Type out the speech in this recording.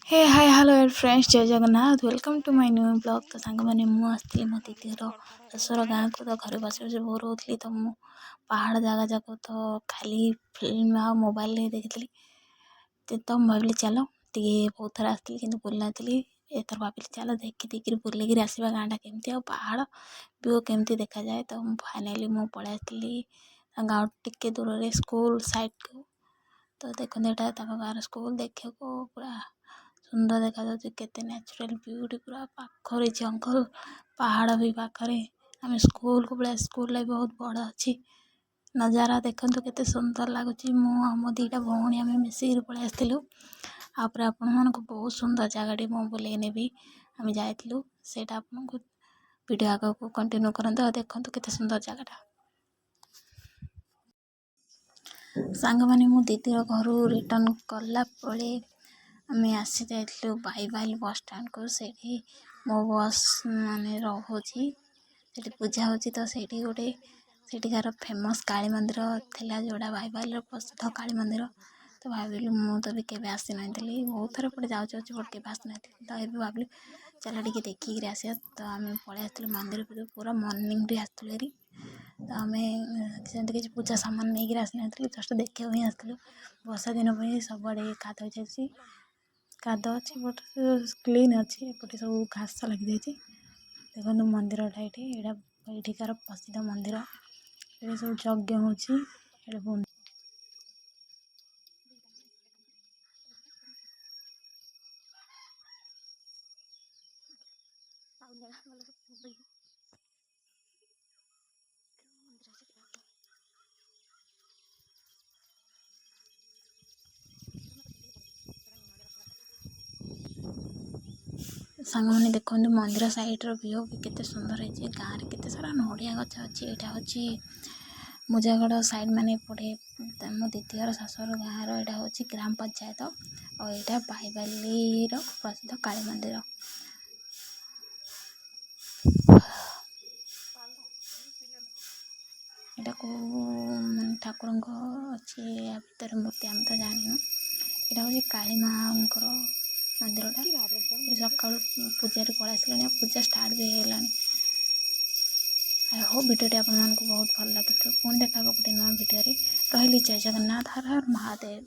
हे hi hello यार friends जय Jagannath welcome to my new blog. तो सांग मैंने मुझे मो दीदीर शशुर गाँव को तो घर बस बस बोर होती तो मु पहाड़ जगह जाक तो खाली फिल्म आ मोबाइल देखी तो मैं भाविली चलो टे बहुत थर आसती कि बुल नी एथर भाविली चलो देखी देखिए बुलिक आसवा गाँटा केमती आ पहाड़ व्यू केमती देखा जाए। तो फाइनाली मु पलि आसती गाँव टिके दूर रे स्कूल साइड को। तो देखते यहाँ गाँव स्कूल देखा पूरा सुंदर देखा केते नेचुरल ब्यूटी पूरा पाखरे जंगल पहाड़ भी पाखरे आम स्कूल को पलि स्कूल लाइफ बहुत बड़ अच्छी नजारा देखु केते सुंदर लगुच मो दीटा भौणी आम मिसिक पलि आसलु आपण मान बहुत सुंदर जगह मु बुले नेबी आम जाइलु से वीडियो आगे को कंटिन्यू करते देखु केते सुंदर जगह सांग माने मो दीदीर घर रिटर्न कला पड़े आम आसी जाइलु बाईबाइल बस स्टैंड को से मो बस माने रोची से पूजा होची तो से गोटे सेठिकार फेमस काली मंदिर थिला जोड़ा बाईबाइल प्रसिद्ध काली मंदिर। तो भाविलु मु तो भी केबे आसी नथली बहुत थर पड़े जाऊँ बट केबे आसी नथली तो ये भाविलु चल टे देखिक आस। तो आम पलि आसलु मंदिर पूरा मॉर्निंग रे आसलु तो आम किसी पूजा सामान नहीं आसी नथली जस्ट देखा ही आसलु वर्षा दिन सबुआड़े काद हो जाए काद अच्छी बट क्लीन अच्छी एपटे सब घास लगी जाइए देखो मंदिरटा ये प्रसिद्ध मंदिर ये सब यज्ञ हो सांग मैंने देखते मंदिर साइड व्यू भी केते सुंदर है गाँव में केते सारा नड़िया गछ अच्छी यहाँ हूँ मुजागढ़ साइड माने पड़े मो दीदीर शाशुर गाँव रहा हूँ ग्राम पंचायत और यहाँ बाईबाली प्रसिद्ध काली मंदिर। यहाँ को मान ठाकुर अच्छी या भर मूर्ति आम तो जानू यहाँ हूँ काली माँ मंदिरटा सका पूजा पलि पूजा स्टार्ट भी होगा। आई होप भिडियोटी आपको बहुत भल लगी पुणी देखा गोटे नुआ भिडियो रही जय जगन्नाथ हर हर महादेव।